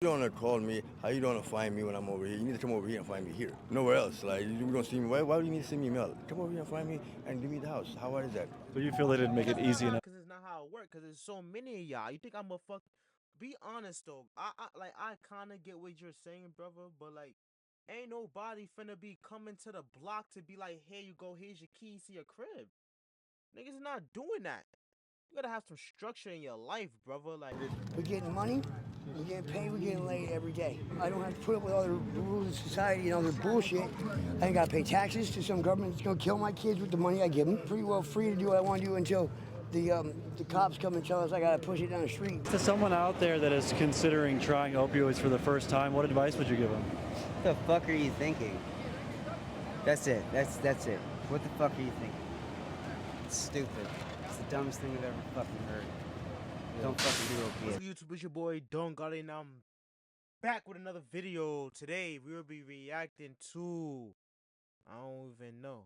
You don't want to call me. How you don't want to find me when I'm over here? You need to come over here and find me here. Nowhere else. Like, you don't see me. Why do you need to send me a mail? Come over here and find me and give me the house. How hard is that? So you feel they didn't make it easy enough? Because it's not how it works. Because there's so many of y'all. You think I'm a fuck? Be honest though. I kind of get what you're saying, brother. But like, ain't nobody finna be coming to the block to be like, here you go, here's your keys to your crib. Niggas not doing that. You gotta have some structure in your life, brother. Like, we're getting money, we're getting paid, we're getting laid every day. I don't have to put up with all the rules of society and all the bullshit. I ain't gotta pay taxes to some government that's gonna kill my kids with the money I give them. Pretty well free to do what I want to do until the cops come and tell us I gotta push it down the street. To someone out there that is considering trying opioids for the first time, what advice would you give them? What the fuck are you thinking? That's it. That's it. What the fuck are you thinking? It's stupid. It's the dumbest thing I've ever fucking heard. Don't fucking do opiates. what's YouTube, it's your boy Don Gotti, and I'm back with another video. Today we will be reacting to, I don't even know.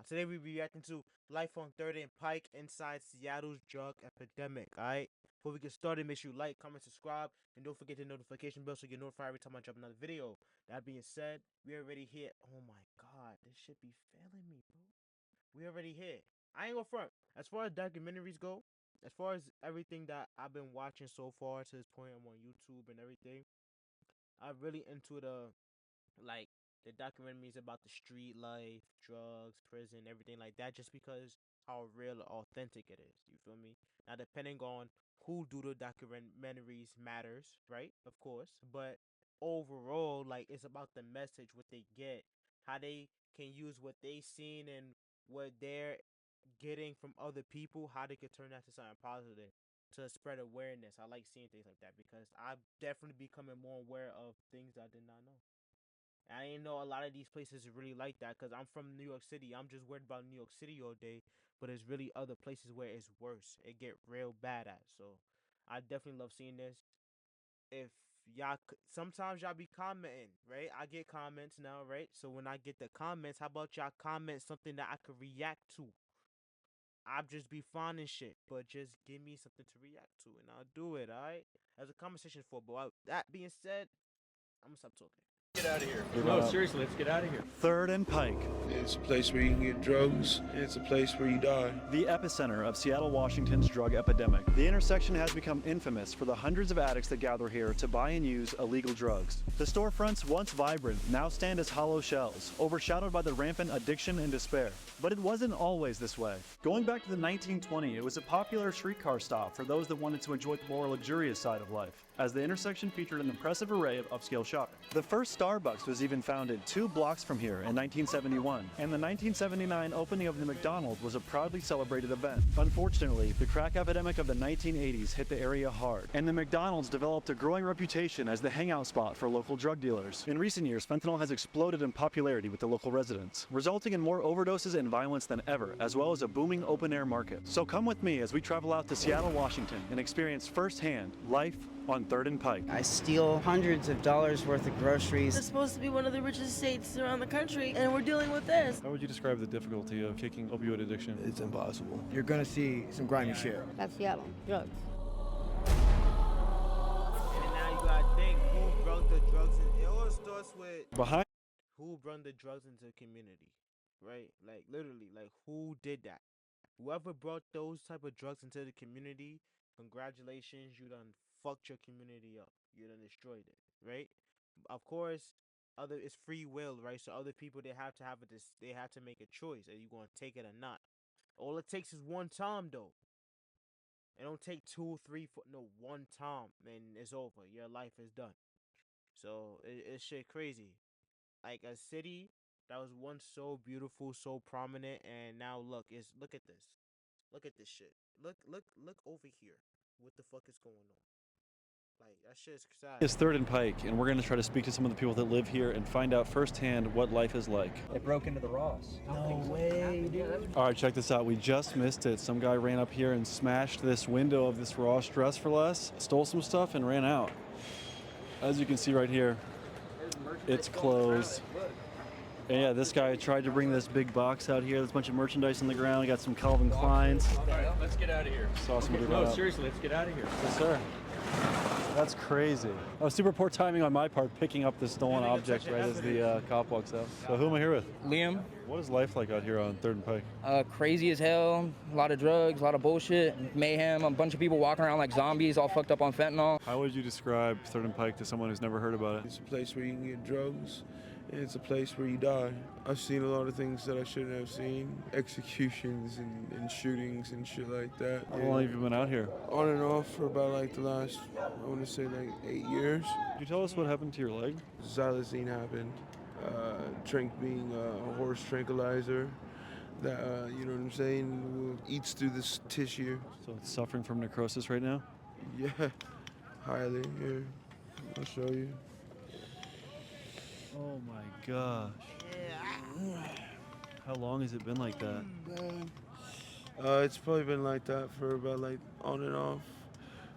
Today we'll be reacting to Life on 3rd and Pike inside Seattle's drug epidemic. Alright? Before we get started, make sure you like, comment, subscribe, and don't forget the notification bell so you get notified every time I drop another video. That being said, we already hit. Oh my god, this shit be failing me, bro. We already hit. I ain't gonna front. As far as documentaries go, as far as everything that I've been watching so far to this point, I'm on YouTube and everything. I'm really into the documentaries about the street life, drugs, prison, everything like that, just because how real or authentic it is. You feel me? Now, depending on who do the documentaries matters, right? Of course, but overall, like, it's about the message, what they get, how they can use what they seen and what they're getting from other people, how they could turn that to something positive to spread awareness. I like seeing things like that because I've definitely becoming more aware of things I did not know. I didn't know a lot of these places are really like that because I'm from New York City. I'm just worried about New York City all day, but there's really other places where it's worse. It get real bad at. So I definitely love seeing this. If y'all, sometimes y'all be commenting, right? I get comments now, right? So when I get the comments, how about y'all comment something that I could react to? I'll just be finding shit, but just give me something to react to, and I'll do it, alright? As a conversation for, but that being said, I'm gonna stop talking. Get out of here. No, seriously, let's get out of here. 3rd and Pike, It's a place where you can get drugs, and it's a place where you die. the epicenter of Seattle, Washington's drug epidemic. The intersection has become infamous for the hundreds of addicts that gather here to buy and use illegal drugs. The storefronts, once vibrant, now stand as hollow shells, overshadowed by the rampant addiction and despair. But it wasn't always this way. Going back to the 1920s, it was a popular streetcar stop for those that wanted to enjoy the more luxurious side of life, as the intersection featured an impressive array of upscale shopping. The first Starbucks was even founded 2 blocks from here in 1971, and the 1979 opening of the McDonald's was a proudly celebrated event. Unfortunately, the crack epidemic of the 1980s hit the area hard, and the McDonald's developed a growing reputation as the hangout spot for local drug dealers. In recent years, fentanyl has exploded in popularity with the local residents, resulting in more overdoses and violence than ever, as well as a booming open-air market. So come with me as we travel out to Seattle, Washington, and experience firsthand life on 3rd and Pike. I steal hundreds of dollars worth of groceries. It's supposed to be one of the richest states around the country, and we're dealing with this. How would you describe the difficulty of kicking opioid addiction? It's impossible. You're gonna see some grimy shit. That's Seattle. Drugs. And now you gotta think, who brought the drugs in? It all starts with Behind who brought the drugs into the community, right? Like, literally, like, who did that? Whoever brought those type of drugs into the community, congratulations, you done fucked your community up. You done destroyed it, right? Of course, it's free will, right? So other people, they have to they have to make a choice. Are you gonna take it or not? All it takes is one time, though. It don't take 2, 3, 4, no, one time, and it's over. Your life is done. So it's shit crazy. Like, a city that was once so beautiful, so prominent, and now look at this. Look at this shit. Look over here. What the fuck is going on? Like, that shit's sad. is 3rd and Pike, and we're going to try to speak to some of the people that live here and find out firsthand what life is like. They broke into the Ross. No way, dude. All right, check this out. We just missed it. Some guy ran up here and smashed this window of this Ross Dress for Less, stole some stuff, and ran out. As you can see right here, it's closed. And yeah, this guy tried to bring this big box out here. There's a bunch of merchandise on the ground. We got some Calvin Kleins. Let's get out of here. Saw somebody No, run out. seriously, let's get out of here. Yes, sir. That's crazy. Oh, super poor timing on my part picking up the stolen object right as the cop walks out. So who am I here with? Liam, What is life like out here on 3rd and Pike? crazy as hell, a lot of drugs, a lot of bullshit, mayhem, a bunch of people walking around like zombies all fucked up on fentanyl. How would you describe 3rd and Pike to someone who's never heard about it? It's a place where you can get drugs, and it's a place where you die. I've seen a lot of things that I shouldn't have seen. Executions and shootings and shit like that. How long have you been out here? On and off for about like the last, I want to say like 8 years. Could you tell us what happened to your leg? Xylazine happened. Being a horse tranquilizer that, you know what I'm saying, eats through this tissue. So it's suffering from necrosis right now? Yeah, highly. Here, I'll show you. Oh my gosh. How long has it been like that? It's probably been like that for about like on and off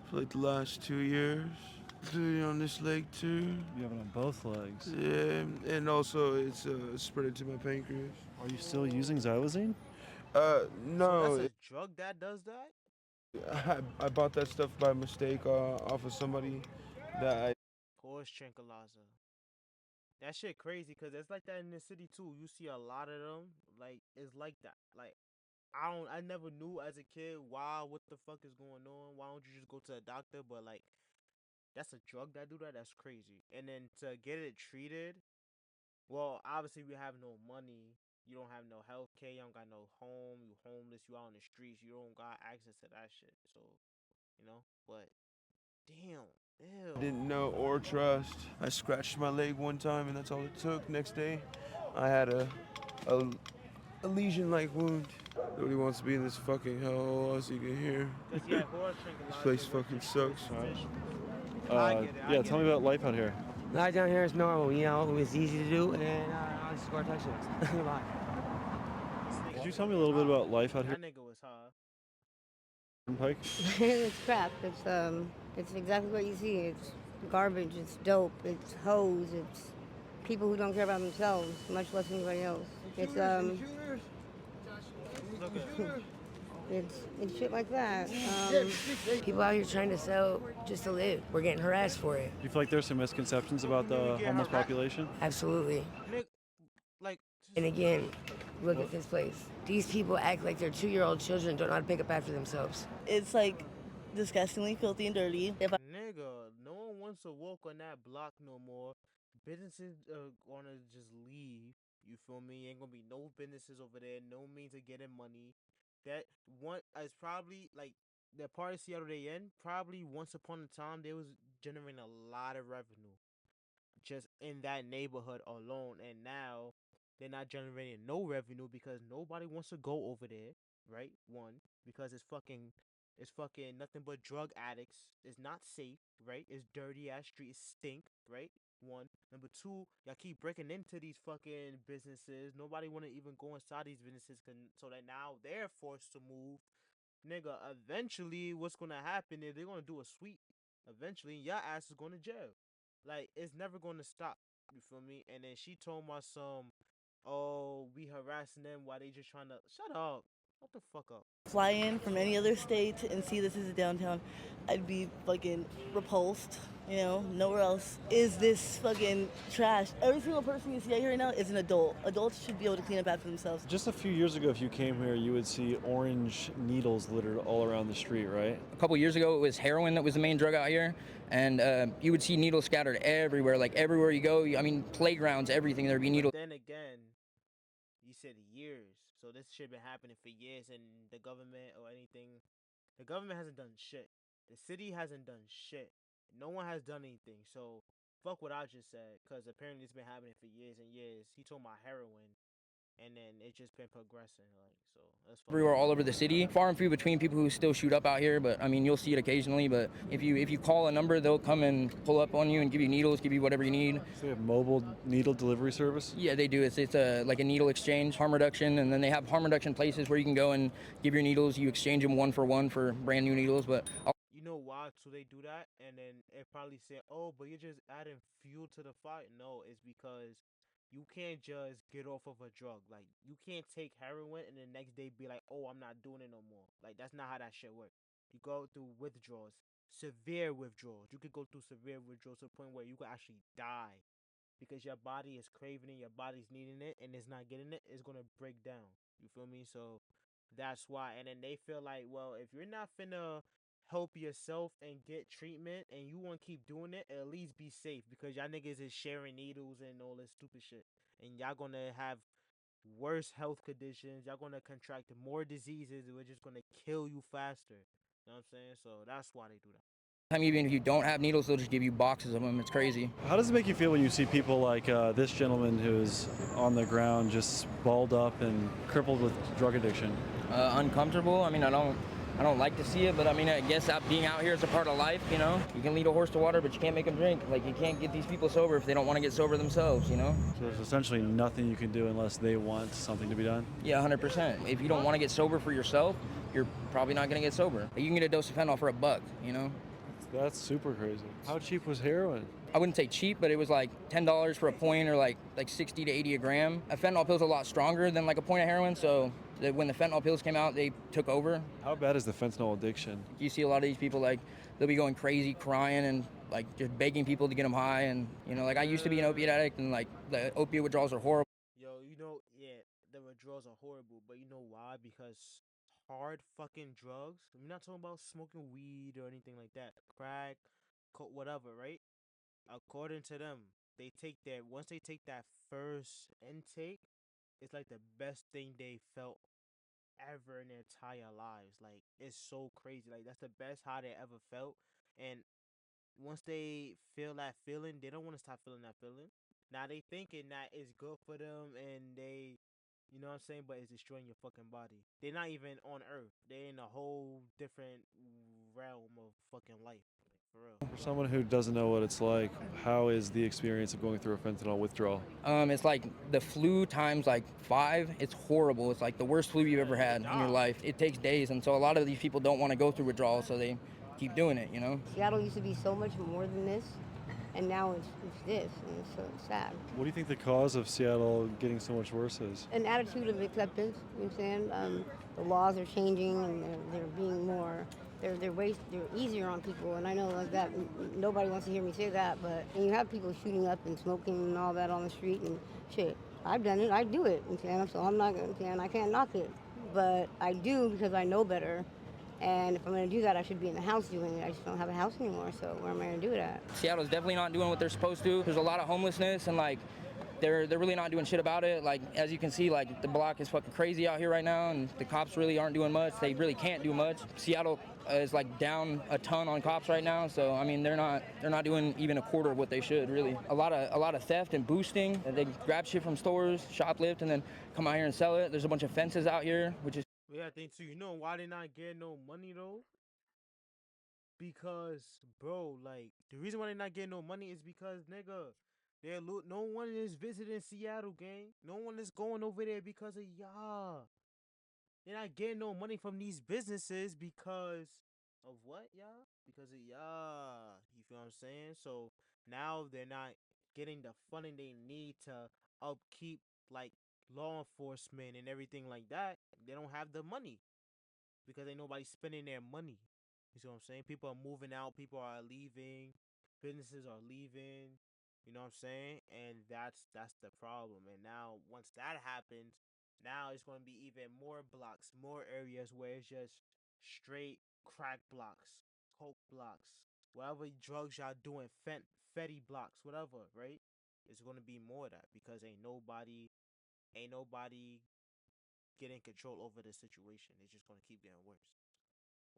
for like the last 2 years. On this leg too. You have it on both legs. Yeah, and also it's spread to my pancreas. Are you still using xylazine? No. So that's a drug that does that? I bought that stuff by mistake off of somebody that I. Horse tranquilizer. That shit crazy because it's like that in the city too. You see a lot of them. Like it's like that. Like I never knew as a kid why what the fuck is going on. Why don't you just go to a doctor? But like that's a drug that do that. That's crazy. And then to get it treated, well, obviously we have no money. You don't have no health care. You don't got no home. You homeless. You out on the streets. You don't got access to that shit. So, you know. But damn. Ew. Didn't know or trust. I scratched my leg one time and that's all it took. Next day, I had a lesion-like wound. Nobody wants to be in this fucking hellhole, as you can hear. Yeah, This place fucking sucks. Yeah, tell me about life out here. Life down here is normal, you know, it was easy to do, and I score touchdowns. Could you tell me a little bit about life out here That nigga was hard. in Pike? It's crap. It's exactly what you see. It's garbage. It's dope. It's hoes. It's people who don't care about themselves, much less anybody else. It's shit like that. People out here trying to sell just to live. We're getting harassed for it. Do you feel like there's some misconceptions about the homeless population? Absolutely. Like, And again, look at this place. These people act like their 2-year-old children don't know how to pick up after themselves. It's like disgustingly filthy and dirty. nigga, no one wants to walk on that block no more. Businesses are gonna just leave. You feel me? Ain't gonna be no businesses over there. No means of getting money. That one is probably like the part of Seattle they in. Probably once upon a time they was generating a lot of revenue just in that neighborhood alone, and now they're not generating no revenue because nobody wants to go over there, right? One, because it's fucking nothing but drug addicts. It's not safe, right? It's dirty ass streets, stink, right? One. Number two, y'all keep breaking into these fucking businesses. Nobody want to even go inside these businesses so that now they're forced to move. Nigga, eventually what's gonna happen is they're gonna do a sweep. Eventually, your ass is going to jail. Like, it's never gonna stop. You feel me? And then she told my son, oh, we harassing them while they just trying to shut up. What the fuck up? Fly in from any other state and see this is a downtown, I'd be fucking repulsed. You know, nowhere else is this fucking trash. Every single person you see out here right now is an adult. Adults should be able to clean up after themselves. Just a few years ago, if you came here, you would see orange needles littered all around the street, right? A couple years ago, it was heroin that was the main drug out here, and you would see needles scattered everywhere. Like everywhere you go, I mean, playgrounds, everything, there'd be needles. Then again, you said years. So this shit been happening for years, and the government or anything, the government hasn't done shit. The city hasn't done shit. No one has done anything. So fuck what I just said, because apparently it's been happening for years and years. He told my heroin, and then it's just been progressing. Like, so that's Everywhere, all over the city. Far and few between people who still shoot up out here, but I mean, you'll see it occasionally. But if you call a number, they'll come and pull up on you and give you needles, give you whatever you need. So they have mobile needle delivery service? Yeah, they do. It's like a needle exchange, harm reduction, and then they have harm reduction places where you can go and give your needles. You exchange them one for brand new needles. But you know why too they do that? And then it probably say, oh, but you're just adding fuel to the fire. No, it's because you can't just get off of a drug. Like, you can't take heroin and the next day be like, oh, I'm not doing it no more. Like, that's not how that shit works. You go through withdrawals. severe withdrawals. You could go through severe withdrawals to the point where you could actually die because your body is craving it, your body's needing it, and it's not getting it. It's gonna break down. You feel me? So that's why. And then they feel like, well, if you're not finna help yourself and get treatment, and you want to keep doing it, at least be safe because y'all niggas is sharing needles and all this stupid shit, and y'all gonna have worse health conditions. Y'all gonna contract more diseases, which is gonna kill you faster. You know what I'm saying? So that's why they do that. Even if you don't have needles, they'll just give you boxes of them. It's crazy. How does it make you feel when you see people like this gentleman who's on the ground just balled up and crippled with drug addiction? Uncomfortable. I mean, I don't like to see it, but I mean, I guess being out here is a part of life, you know? You can lead a horse to water, but you can't make them drink. Like, you can't get these people sober if they don't want to get sober themselves, you know? So there's essentially nothing you can do unless they want something to be done? Yeah, 100%. If you don't want to get sober for yourself, you're probably not going to get sober. You can get a dose of fentanyl for $1, you know? That's super crazy. How cheap was heroin? I wouldn't say cheap, but it was like $10 for a point or like 60 to 80 a gram. A fentanyl pill's a lot stronger than like a point of heroin, so when the fentanyl pills came out, they took over. How bad is the fentanyl addiction? You see a lot of these people, like, they'll be going crazy, crying, and like just begging people to get them high. And, you know, like I used to be an opiate addict, and like the opiate withdrawals are horrible. Yo, you know, yeah, the withdrawals are horrible, but you know why? Because hard fucking drugs, I'm not talking about smoking weed or anything like that, crack, whatever, right? According to them, once they take that first intake, it's like the best thing they felt ever in their entire lives. Like, it's so crazy. Like, that's the best high they ever felt. And once they feel that feeling, they don't want to stop feeling that feeling. Now they thinking that it's good for them, and they, you know what I'm saying, but it's destroying your fucking body. They're not even on Earth. They're in a whole different realm of fucking life. Like, for real. For someone who doesn't know what it's like, how is the experience of going through a fentanyl withdrawal? It's like the flu times like 5. It's horrible. It's like the worst flu you've ever had in your life. It takes days, and so a lot of these people don't want to go through withdrawal, so they keep doing it, you know? Seattle used to be so much more than this, and now it's this, and it's so sad. What do you think the cause of Seattle getting so much worse is? An attitude of acceptance, you know what I'm saying? The laws are changing, and they're being more, they're easier on people, and I know like that, nobody wants to hear me say that, but when you have people shooting up and smoking and all that on the street and shit, I've done it, I do it, you know, so I'm not going to, I can't knock it, but I do because I know better. And if I'm going to do that, I should be in the house doing it. I just don't have a house anymore, so where am I going to do it at? Seattle's definitely not doing what they're supposed to. There's a lot of homelessness, and like they're really not doing shit about it. Like, as you can see, like the block is fucking crazy out here right now, and the cops really aren't doing much. They really can't do much. Seattle is like down a ton on cops right now, so I mean they're not doing even a quarter of what they should really. A lot of theft and boosting. They grab shit from stores, shoplift, and then come out here and sell it. There's a bunch of fences out here, which is. Yeah, I think too. You know why they not getting no money though? Because, bro, like the reason why they not getting no money is because, nigga, no one is visiting Seattle, gang. No one is going over there because of y'all. They're not getting no money from these businesses because of what, y'all? Because of y'all. You feel what I'm saying? So now they're not getting the funding they need to upkeep, like, law enforcement and everything like that. They don't have the money because ain't nobody spending their money. You see what I'm saying? People are moving out. People are leaving. Businesses are leaving. You know what I'm saying? And that's the problem. And now once that happens, now it's going to be even more blocks, more areas where it's just straight crack blocks, coke blocks, whatever drugs y'all doing, fetty blocks, whatever, right? It's going to be more of that because ain't nobody getting control over the situation. It's just going to keep getting worse.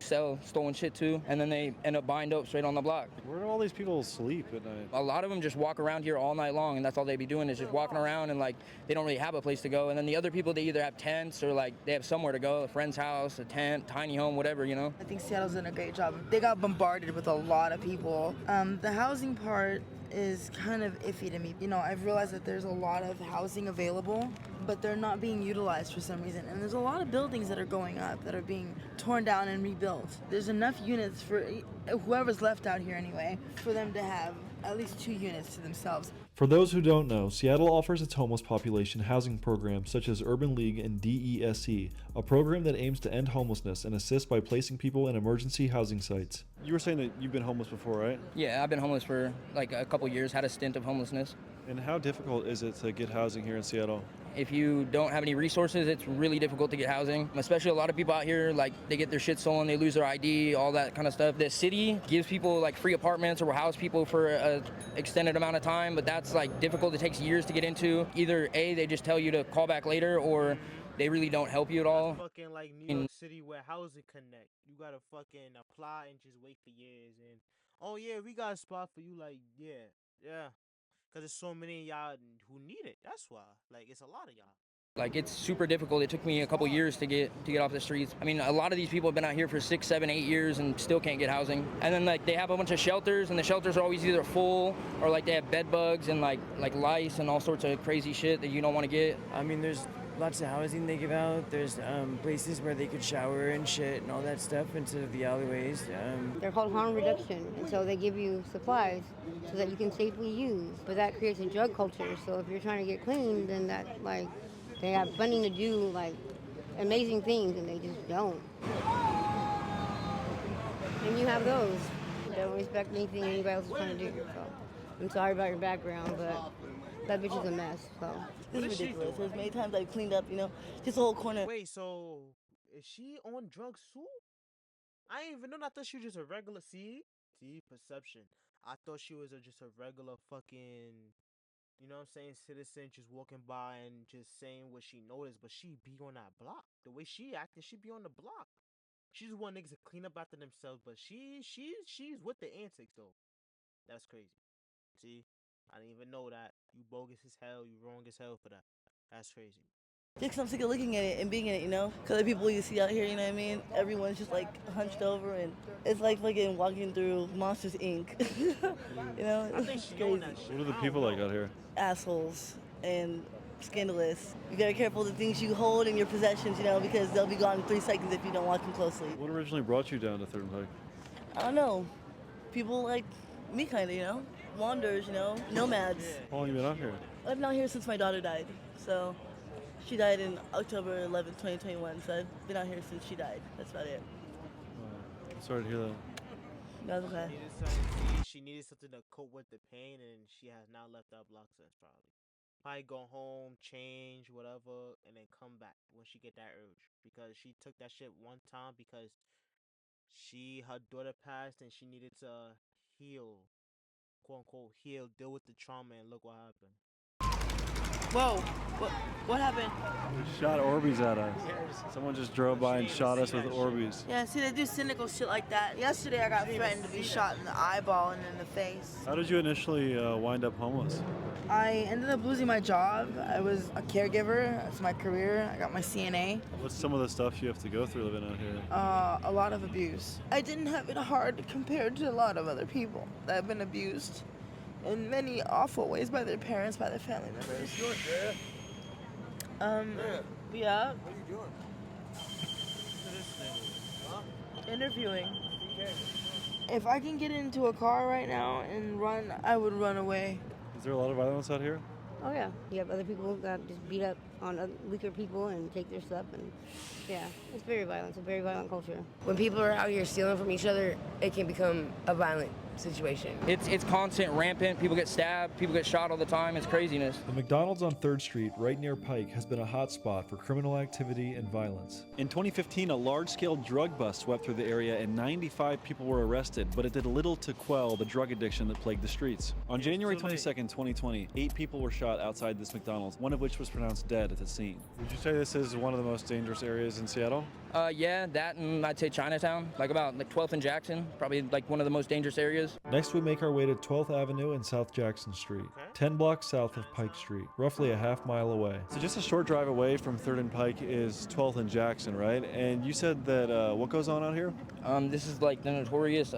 Sell stolen shit too, and then they end up buying dope straight on the block. Where do all these people sleep at night? A lot of them just walk around here all night long, and that's all they be doing is just walking around, and like they don't really have a place to go. And then the other people, they either have tents or like they have somewhere to go, a friend's house, a tent, tiny home, whatever, you know. I think Seattle's doing a great job. They got bombarded with a lot of people. The housing part is kind of iffy to me. You know, I've realized that there's a lot of housing available, but they're not being utilized for some reason. And there's a lot of buildings that are going up that are being torn down and rebuilt. There's enough units for whoever's left out here anyway, for them to have at least 2 units to themselves. For those who don't know, Seattle offers its homeless population housing programs such as Urban League and DESE, a program that aims to end homelessness and assist by placing people in emergency housing sites. You were saying that you've been homeless before, right? Yeah, I've been homeless for like a couple years, had a stint of homelessness. And how difficult is it to get housing here in Seattle? If you don't have any resources, it's really difficult to get housing. Especially a lot of people out here, like they get their shit stolen, they lose their ID, all that kind of stuff. The city gives people like free apartments or will house people for an extended amount of time, but that's like difficult. It takes years to get into. Either A, they just tell you to call back later, or they really don't help you at all. Fucking like New York City where housing connect. You gotta fucking apply and just wait for years. And oh yeah, we got a spot for you. Like yeah. Cause there's so many of y'all who need it. That's why. Like it's a lot of y'all. Like it's super difficult. It took me a couple years to get off the streets. I mean, a lot of these people have been out here for 6, 7, 8 years and still can't get housing. And then like they have a bunch of shelters, and the shelters are always either full or like they have bed bugs and like lice and all sorts of crazy shit that you don't want to get. I mean, there's lots of housing they give out. There's places where they could shower and shit and all that stuff instead of the alleyways. They're called harm reduction, and so they give you supplies so that you can safely use. But that creates a drug culture. So if you're trying to get clean, then that like they have funding to do like amazing things, and they just don't. And you have those that don't respect anything anybody else is trying to do. So I'm sorry about your background, but that bitch is a mess. So This is ridiculous. There's many times I've cleaned up, just a whole corner. Wait, so is she on drugs too? I ain't even know. I thought she was just a regular. See perception. I thought she was just a regular fucking, you know what I'm saying, citizen just walking by and just saying what she noticed. But she be on that block. The way she acting, she be on the block. She just want niggas to clean up after themselves. But she's with the antics though. That's crazy. See, I didn't even know that. You bogus as hell. You wrong as hell for that. That's crazy. Just 'cause I'm sick of looking at it and being in it, Because the people you see out here, you know what I mean? Everyone's just like hunched over, and it's like fucking walking through Monsters Inc. I think It's she crazy. on that shit. What are the people like out here? Assholes and scandalous. You gotta be careful the things you hold in your possessions, because they'll be gone in 3 seconds if you don't watch them closely. What originally brought you down to 3rd and Pike? I don't know. People like me, kind of, wanderers, nomads. How long have you been out here? I've been out here since my daughter died. So she died in October 11th, 2021. So I've been out here since she died. That's about it. I'm sorry to hear that. That's okay. She needed something to cope with the pain, and she has now left that block since probably. Probably go home, change, whatever, and then come back when she get that urge. Because she took that shit one time because her daughter passed and she needed to heal, quote unquote heal, deal with the trauma, and look what happened. Whoa, what happened? They shot Orbeez at us. Someone just drove by and shot us with Orbeez. Yeah, see, they do cynical shit like that. Yesterday, I got threatened to be shot in the eyeball and in the face. How did you initially wind up homeless? I ended up losing my job. I was a caregiver. That's my career. I got my CNA. What's some of the stuff you have to go through living out here? A lot of abuse. I didn't have it hard compared to a lot of other people that have been abused in many awful ways by their parents, by their family members. Yeah. What are you doing? Interviewing. If I can get into a car right now and run, I would run away. Is there a lot of violence out here? oh yeah, you have other people that just beat up on other weaker people and take their stuff, and yeah, it's very violent. It's a very violent culture. When people are out here stealing from each other, it can become a violent situation. It's constant, rampant. People get stabbed, people get shot all the time. It's craziness. The McDonald's on 3rd Street, right near Pike, has been a hotspot for criminal activity and violence. In 2015, a large-scale drug bust swept through the area and 95 people were arrested, but it did little to quell the drug addiction that plagued the streets. On January 22nd, 2020, 8 people were shot outside this McDonald's, one of which was pronounced dead at the scene. Would you say this is one of the most dangerous areas in Seattle? Yeah, that and I'd say Chinatown, like 12th and Jackson, probably like one of the most dangerous areas. Next, we make our way to 12th Avenue and South Jackson Street, 10 blocks south of Pike Street, roughly a half-mile away. So just a short drive away from 3rd and Pike is 12th and Jackson, right? And you said that what goes on out here? This is like the notorious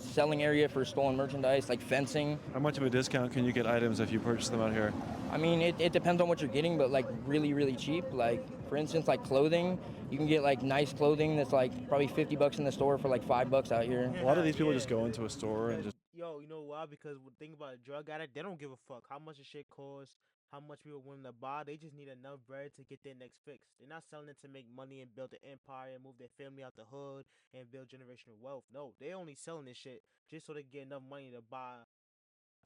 selling area for stolen merchandise, like fencing. How much of a discount can you get items if you purchase them out here? I mean, it depends on what you're getting, but like really, really cheap. Like for instance, like clothing, you can get like nice clothing that's like probably $50 in the store for like $5 out here. A lot of these people just go into a store and just... Yo, you know why? Because the thing about a drug addict, they don't give a fuck how much the shit costs. how much people willing to buy. They just need enough bread to get their next fix. They're not selling it to make money and build an empire and move their family out the hood and build generational wealth. No, they only selling this shit just so they get enough money to buy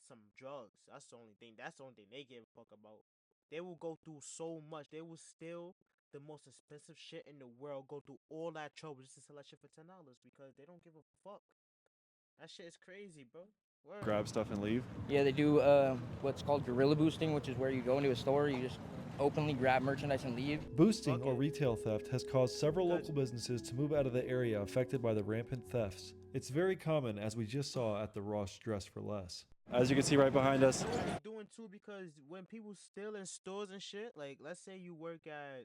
some drugs. That's the only thing. That's the only thing they give a fuck about. They will go through so much. They will steal the most expensive shit in the world, go through all that trouble just to sell that shit for $10 because they don't give a fuck. That shit is crazy, bro. Word. Grab stuff and leave? Yeah, they do what's called guerrilla boosting, which is where you go into a store, you just openly grab merchandise and leave. Boosting or retail theft has caused several local businesses to move out of the area affected by the rampant thefts. It's very common, as we just saw at the Ross Dress for Less. As you can see right behind us. Doing too, because when people steal in stores and shit, like let's say you work at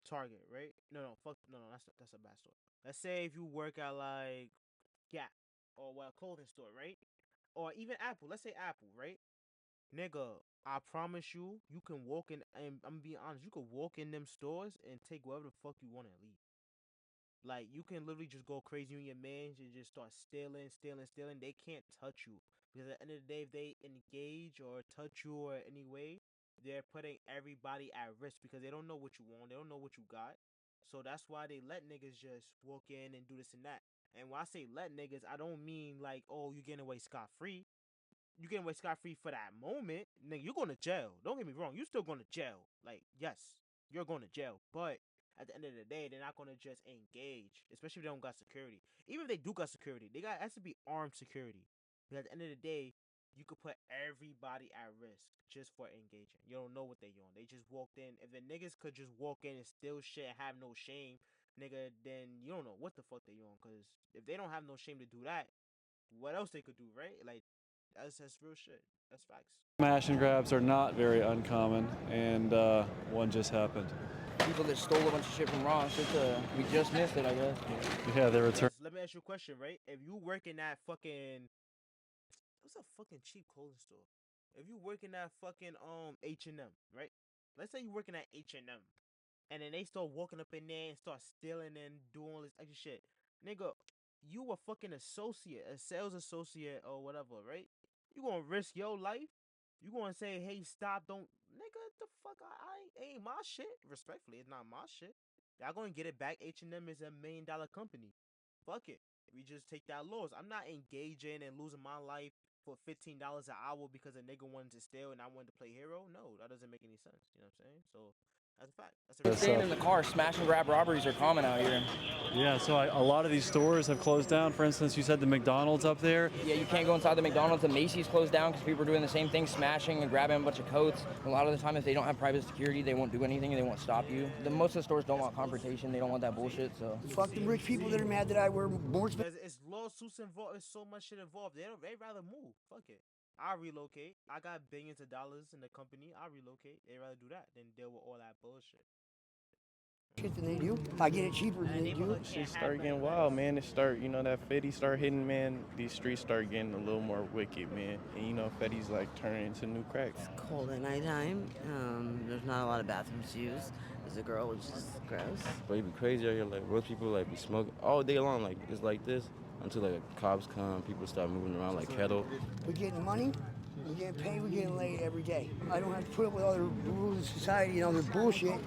Target, right? No, that's a bad store. Let's say if you work at like Gap or a clothing store, right? Or even Apple. Let's say Apple, right? Nigga, I promise you, you can walk in, and I'm being honest, you can walk in them stores and take whatever the fuck you want and leave. Like, you can literally just go crazy on your mans and just start stealing. They can't touch you. Because at the end of the day, if they engage or touch you or any way, they're putting everybody at risk because they don't know what you want. They don't know what you got. So that's why they let niggas just walk in and do this and that. And when I say let niggas, I don't mean like, oh, you getting away scot-free. You getting away scot-free for that moment. Nigga, you're going to jail. Don't get me wrong. You still going to jail. Like, yes, you're going to jail. But at the end of the day, they're not going to just engage, especially if they don't got security. Even if they do got security, it has to be armed security. But at the end of the day, you could put everybody at risk just for engaging. You don't know what they on. They just walked in. If the niggas could just walk in and steal shit and have no shame, nigga, then you don't know what the fuck they on. Because if they don't have no shame to do that, what else they could do, right? Like, that's real shit. That's facts. Smash and grabs are not very uncommon, and one just happened. People that stole a bunch of shit from Ross, we just missed it, I guess. Yeah, they returned. Let me ask you a question, right? If you work in that fucking, what's a fucking cheap clothing store? If you work in that fucking H&M, right? Let's say you working at H&M, and then they start walking up in there and start stealing and doing all this extra shit. Nigga, you a fucking associate, a sales associate or whatever, right? You gonna risk your life? You gonna say, hey, stop, don't, nigga, the fuck, I ain't my shit. Respectfully, it's not my shit. Y'all gonna get it back. H&M is $1 million company. Fuck it. We just take that loss. I'm not engaging and losing my life for $15 an hour because a nigga wanted to steal and I wanted to play hero. No, that doesn't make any sense. You know what I'm saying? So that's a fact. That's a Staying in the car, smash and grab robberies are common out here. Yeah, so a lot of these stores have closed down. For instance, you said the McDonald's up there. Yeah, you can't go inside the McDonald's. The Macy's closed down because people are doing the same thing, smashing and grabbing a bunch of coats. A lot of the time, if they don't have private security, they won't do anything and they won't stop you. Most of the stores don't want confrontation. They don't want that bullshit, so. Fuck the rich people that are mad that I wear more expensive. It's lawsuits involved. It's so much shit involved. They'd rather move. Fuck it. I relocate. I got billions of dollars in the company. I relocate. They'd rather do that than deal with all that bullshit. Shit than they do. I get it cheaper than they do. Shit start getting wild, man. It start, that Fetty start hitting, man. These streets start getting a little more wicked, man. And Fetty's like turning into new cracks. It's cold at nighttime. There's not a lot of bathrooms to use. There's a girl, which is gross. But it'd be crazy out here, like most people like be smoking all day long, like it's like this until like cops come, people start moving around like cattle. We're getting money. We're getting paid, we're getting laid every day. I don't have to put up with all the rules of society and all the bullshit.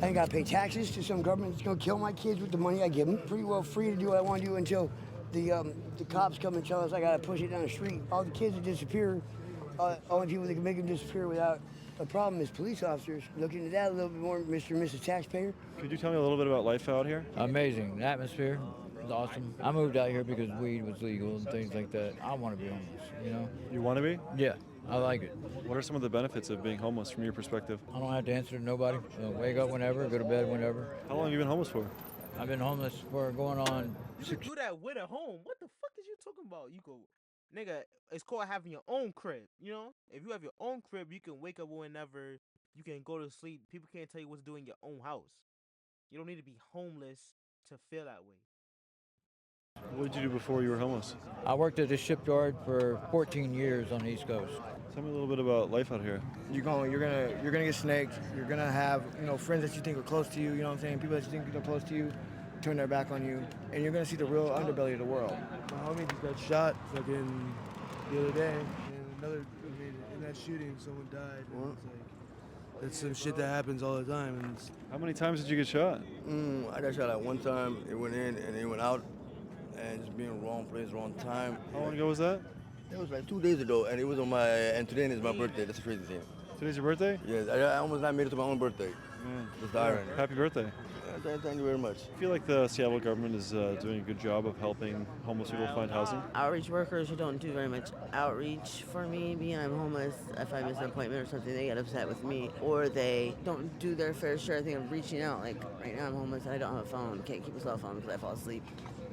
I ain't got to pay taxes to some government that's going to kill my kids with the money I give them. Pretty well free to do what I want to do until the cops come and tell us I got to push it down the street. All the kids that disappear, only people that can make them disappear without a problem is police officers. Look into that a little bit more, Mr. and Mrs. Taxpayer. Could you tell me a little bit about life out here? Amazing. The atmosphere is awesome. I moved out here because weed was legal and things like that. I want to be homeless, You want to be? Yeah. I like it. What are some of the benefits of being homeless from your perspective? I don't have to answer to nobody. Wake up whenever, go to bed whenever. How long have you been homeless for? I've been homeless for going on You do that with a home. What the fuck is you talking about? You go, nigga, it's called having your own crib, If you have your own crib, you can wake up whenever, you can go to sleep. People can't tell you what to do in your own house. You don't need to be homeless to feel that way. What did you do before you were homeless? I worked at a shipyard for 14 years on the East Coast. Tell me a little bit about life out here. You're gonna get snaked. You're gonna have friends that you think are close to you. You know what I'm saying? People that you think are close to you turn their back on you, and you're gonna see the real underbelly of the world. My homie just got shot fucking the other day, and bad shooting. Someone died. And it's like that's some shit that happens all the time. And How many times did you get shot? I got shot like one time. It went in and it went out, and just being wrong place, wrong time. How long ago was that? It was like 2 days ago, and it was on my. And today is my birthday. That's the crazy thing. Today's your birthday? Yes, I almost not made it to my own birthday. That's the irony. Happy birthday. Thank you very much. I feel like the Seattle government is doing a good job of helping homeless people find housing. Outreach workers who don't do very much outreach for me, being I'm homeless, if I miss an appointment or something, they get upset with me, or they don't do their fair share, I think, of reaching out. Like right now I'm homeless and I don't have a phone, can't keep a cell phone because I fall asleep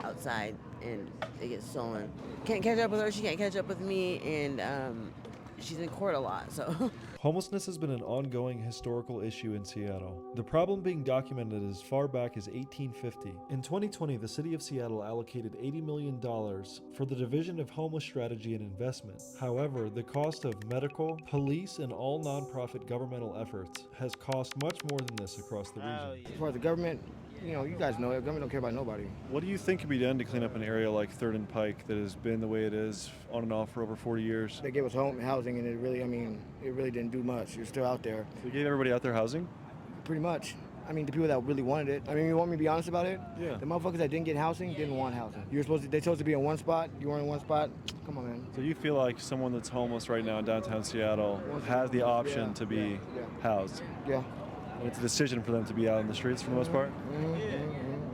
outside and they get stolen. Can't catch up with her, she can't catch up with me, and she's in court a lot, so. Homelessness has been an ongoing historical issue in Seattle. The problem being documented as far back as 1850. In 2020, the city of Seattle allocated $80 million for the Division of Homeless Strategy and Investment. However, the cost of medical, police, and all nonprofit governmental efforts has cost much more than this across the region. As far as the government, you know, you guys know it. The government don't care about nobody. What do you think could be done to clean up an area like 3rd and Pike that has been the way it is on and off for over 40 years? They gave us housing, and it really didn't do much. You're still out there. They gave everybody out there housing? Pretty much. I mean, the people that really wanted it. I mean, you want me to be honest about it? Yeah. The motherfuckers that didn't get housing didn't want housing. They supposed to be in one spot. You weren't in one spot. Come on, man. So you feel like someone that's homeless right now in downtown Seattle has the option to be housed? Yeah. And it's a decision for them to be out in the streets for the most part?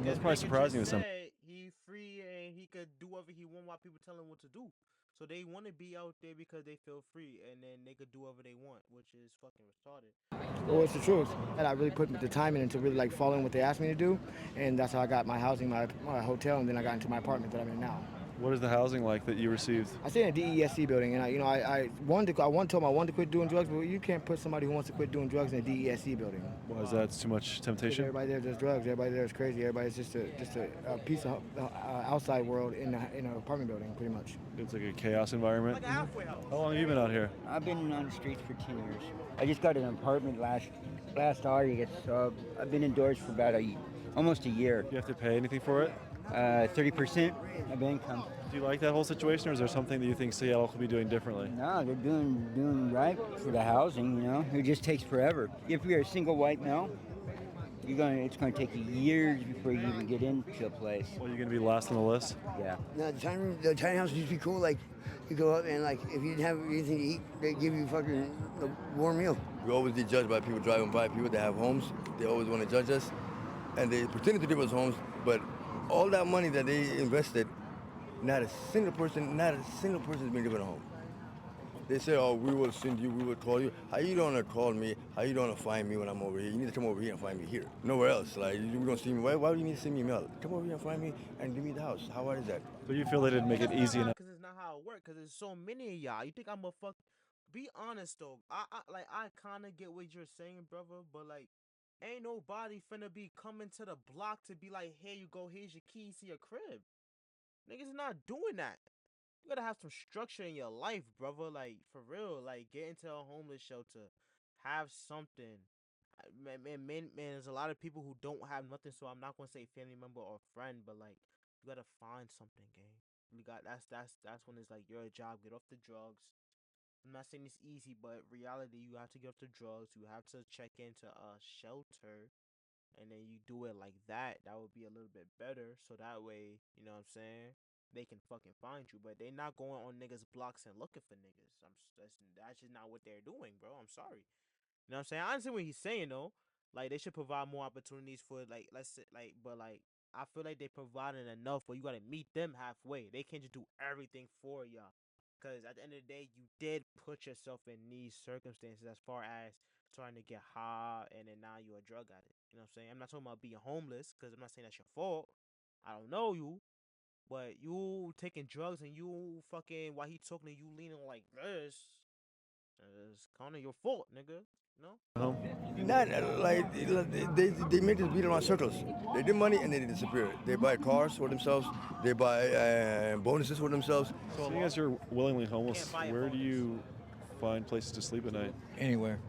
That's probably surprising to some. He free and he could do whatever he want while people tell him what to do. So they want to be out there because they feel free, and then they could do whatever they want, which is fucking retarded. Well, it's the truth. And I really put the time in to really like follow what they asked me to do, and that's how I got my housing, my hotel, and then I got into my apartment that I'm in now. What is the housing like that you received? I stay in a DESC building, and I told him I wanted to quit doing drugs, but you can't put somebody who wants to quit doing drugs in a DESC building. Why is that too much temptation? Everybody there does drugs. Everybody there is crazy. Everybody's just a piece of outside world in an apartment building, pretty much. It's like a chaos environment. How long have you been out here? I've been on the streets for 10 years. I just got an apartment last August, so I've been indoors for about almost a year. Do you have to pay anything for it? 30% of income. Do you like that whole situation, or is there something that you think Seattle could be doing differently? No, they're doing right for the housing, you know. It just takes forever. If you're a single white male, it's going to take you years before you even get into a place. Well, you're going to be last on the list? Yeah. No, the tiny house used to be cool. Like, you go up and, like, if you didn't have anything to eat, they give you fucking a warm meal. We always get judged by people driving by, people that have homes. They always want to judge us. And they pretend to give us homes, but all that money that they invested, not a single person has been given a home. They say, oh, we will send you, we will call you. How you gonna call me? How you gonna find me when I'm over here? You need to come over here and find me here. Nowhere else. Like, you don't see me. Why do you need to send me a mail? Come over here and find me and give me the house. How hard is that? So you feel they didn't make it easy enough? Because it's not how it works. Because there's so many of y'all. You think I'm a fuck? Be honest though. I kind of get what you're saying, brother. But like, ain't nobody finna be coming to the block to be like, here you go, here's your keys to your crib. Niggas not doing that. You gotta have some structure in your life, brother. Like, for real. Like, get into a homeless shelter. Have something. Man, there's a lot of people who don't have nothing, so I'm not gonna say family member or friend, but like, you gotta find something, gang. That's when it's like your job. Get off the drugs. I'm not saying it's easy, but reality, you have to get off the drugs. You have to check into a shelter, and then you do it like that. That would be a little bit better. So that way, you know what I'm saying, they can fucking find you. But they not going on niggas' blocks and looking for niggas. That's just not what they're doing, bro. I'm sorry. You know what I'm saying? I understand what he's saying though. Like, they should provide more opportunities for, like, let's say, like, but like, I feel like they providing enough, but you gotta meet them halfway. They can't just do everything for y'all. Because at the end of the day, you did put yourself in these circumstances as far as trying to get high, and then now you're a drug addict. You know what I'm saying? I'm not talking about being homeless, because I'm not saying that's your fault. I don't know you. But you taking drugs and you fucking, while he talking to you leaning like this, it's kind of your fault, nigga. No? Not like they make this beat around circles. They get money and then they disappear. They buy cars for themselves. They buy bonuses for themselves. So you guys are willingly homeless. Where do you find places to sleep at night? Anywhere.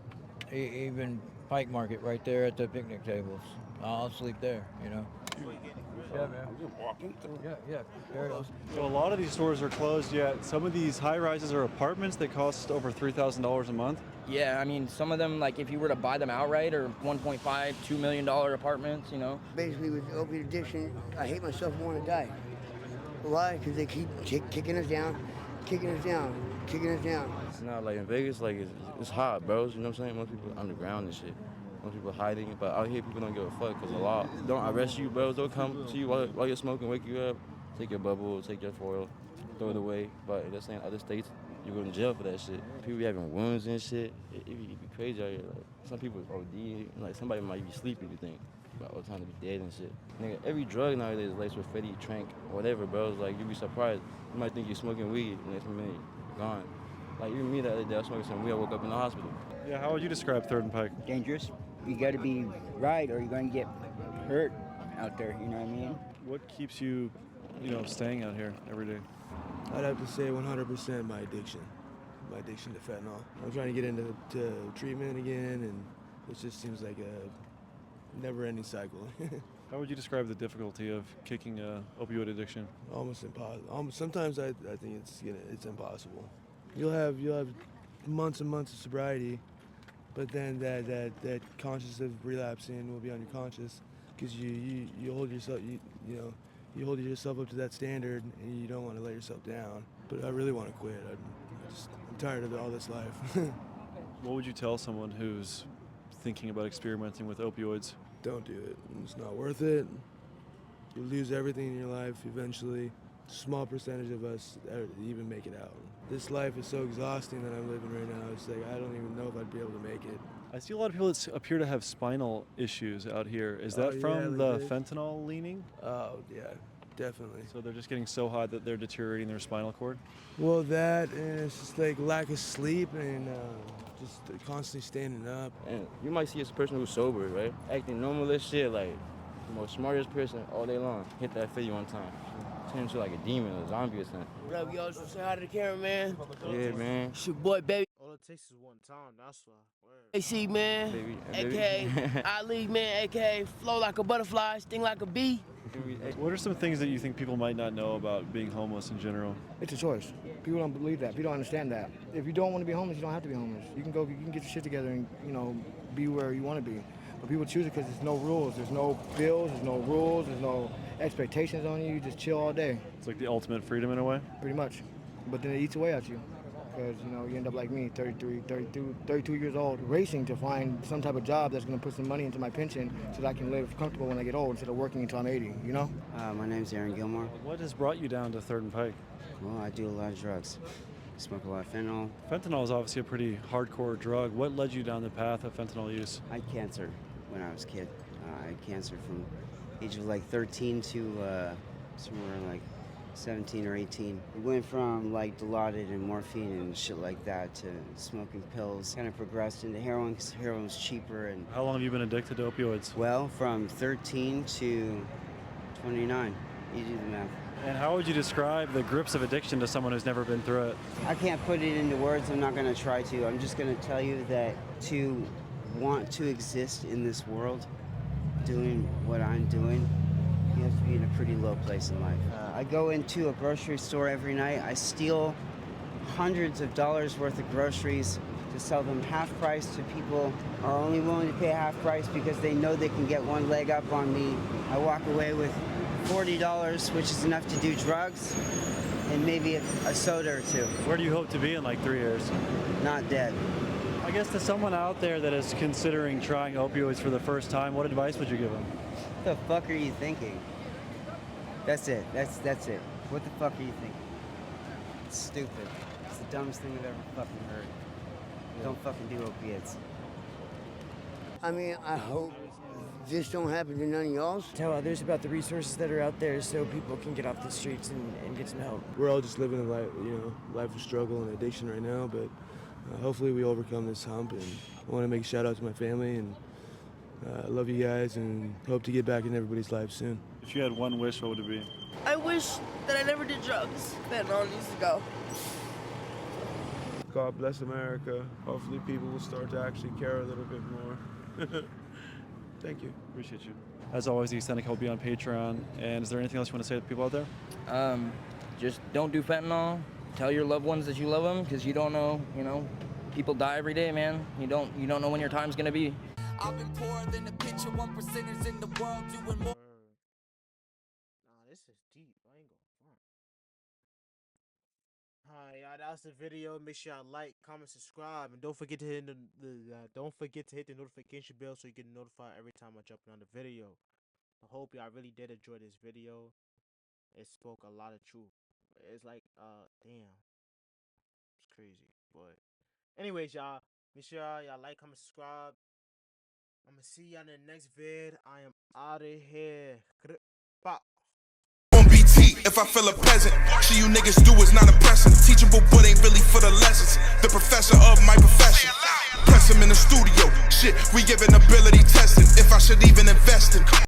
Even Pike Market right there at the picnic tables. I'll sleep there, you know. Yeah, man. I'm just walking through. Yeah. Carry on. So a lot of these stores are closed yet. Some of these high-rises are apartments that cost over $3,000 a month. Yeah, I mean, some of them, like if you were to buy them outright, are $1.5, $2 million apartments, you know? Basically, with opiate addiction, I hate myself and want to die. Why? Because they keep kicking us down, kicking us down, kicking us down. It's not like in Vegas, like it's hot, bros. You know what I'm saying? Most people underground and shit. Most people hiding, but out here people don't give a fuck because the law don't arrest you, bros. They'll come to you while you're smoking, wake you up, take your bubble, take your foil, throw it away. But that's saying other states, you go to jail for that shit. People be having wounds and shit. It be crazy out here. Like some people OD, like somebody might be sleeping. You think about all the time to be dead and shit. Nigga, every drug nowadays is laced with Fetty, Trank, whatever, bro. It's like you be surprised. You might think you're smoking weed, and next minute you're gone. Like even me the other day, I was smoking some weed. I woke up in the hospital. Yeah, how would you describe 3rd and Pike? Dangerous. You got to be right, or you're going to get hurt out there. You know what I mean? What keeps you, staying out here every day? I'd have to say 100% my addiction to fentanyl. I'm trying to get into treatment again, and it just seems like a never-ending cycle. How would you describe the difficulty of kicking opioid addiction? Almost impossible. Sometimes I think it's impossible. You'll have months and months of sobriety, but then that conscious of relapsing will be on your conscious because you hold yourself you hold yourself up to that standard and you don't want to let yourself down. But I really want to quit. I'm tired of all this life. What would you tell someone who's thinking about experimenting with opioids? Don't do it. It's not worth it. You lose everything in your life eventually. Small percentage of us even make it out. This life is so exhausting that I'm living right now. It's like I don't even know if I'd be able to make it. I see a lot of people that appear to have spinal issues out here. Is that from the fentanyl leaning? Oh, yeah, definitely. So they're just getting so high that they're deteriorating their spinal cord? Well, that, and it's just like lack of sleep and just constantly standing up. And you might see a person who's sober, right? Acting normal as shit, like the most smartest person all day long. Hit that 50 one time. Turn into like a demon, a zombie or something. What up, y'all? Just say hi to the camera, man. Yeah, man. It's your boy, baby. All it takes is one time, that's why. AC, man. Baby. AKA Ali, man. AKA flow like a butterfly, sting like a bee. What are some things that you think people might not know about being homeless in general? It's a choice. People don't believe that. People don't understand that. If you don't want to be homeless, you don't have to be homeless. You can get your shit together and, be where you want to be. But people choose it because there's no rules. There's no bills, there's no rules, there's no expectations on you. You just chill all day. It's like the ultimate freedom in a way? Pretty much. But then it eats away at you. Because, you end up like me, 32 years old, racing to find some type of job that's going to put some money into my pension so that I can live comfortable when I get old instead of working until I'm 80, My name's Aaron Gilmore. What has brought you down to 3rd and Pike? Well, I do a lot of drugs. I smoke a lot of fentanyl. Fentanyl is obviously a pretty hardcore drug. What led you down the path of fentanyl use? I had cancer when I was a kid. I had cancer from age of like 13 to somewhere like 17 or 18. We went from like Dilaudid and morphine and shit like that to smoking pills. Kind of progressed into heroin because heroin was cheaper. And how long have you been addicted to opioids? Well, from 13 to 29. You do the math. And how would you describe the grips of addiction to someone who's never been through it? I can't put it into words. I'm not going to try to. I'm just going to tell you that to want to exist in this world, doing what I'm doing, you have to be in a pretty low place in life. I go into a grocery store every night. I steal hundreds of dollars worth of groceries to sell them half price to people who are only willing to pay half price because they know they can get one leg up on me. I walk away with $40, which is enough to do drugs and maybe a soda or two. Where do you hope to be in like 3 years? Not dead. I guess to someone out there that is considering trying opioids for the first time, what advice would you give them? What the fuck are you thinking? That's it. That's it. What the fuck are you thinking? It's stupid. It's the dumbest thing I've ever fucking heard. Don't fucking do opiates. I mean, I hope this don't happen to none of y'all. Tell others about the resources that are out there so people can get off the streets and get some help. We're all just living a life, life of struggle and addiction right now, but hopefully we overcome this hump. And I want to make a shout out to my family, and I love you guys and hope to get back in everybody's life soon. If you had one wish, what would it be? I wish that I never did drugs. Fentanyl needs to go. God bless America. Hopefully people will start to actually care a little bit more. Thank you. Appreciate you. As always, the Extended will be on Patreon. And is there anything else you want to say to people out there? Just don't do fentanyl. Tell your loved ones that you love them, because you don't know, people die every day, man. You don't know when your time's gonna be. I've been poorer than the picture, 1%ers in the world doing more. Nah, this is deep. I ain't gonna front. Alright, y'all, that's the video. Make sure y'all like, comment, subscribe, and don't forget to hit the notification bell so you get notified every time I jump on the video. I hope y'all really did enjoy this video. It spoke a lot of truth. It's like, damn, it's crazy. But anyways, y'all, make sure y'all like, comment, subscribe. I'm gonna see y'all in the next vid. I am out of here. Pop. On BT, if I feel a peasant, shit you niggas do is not impressive. Teachable but ain't really for the lessons. The professor of my profession. Press him in the studio. Shit, we giving ability.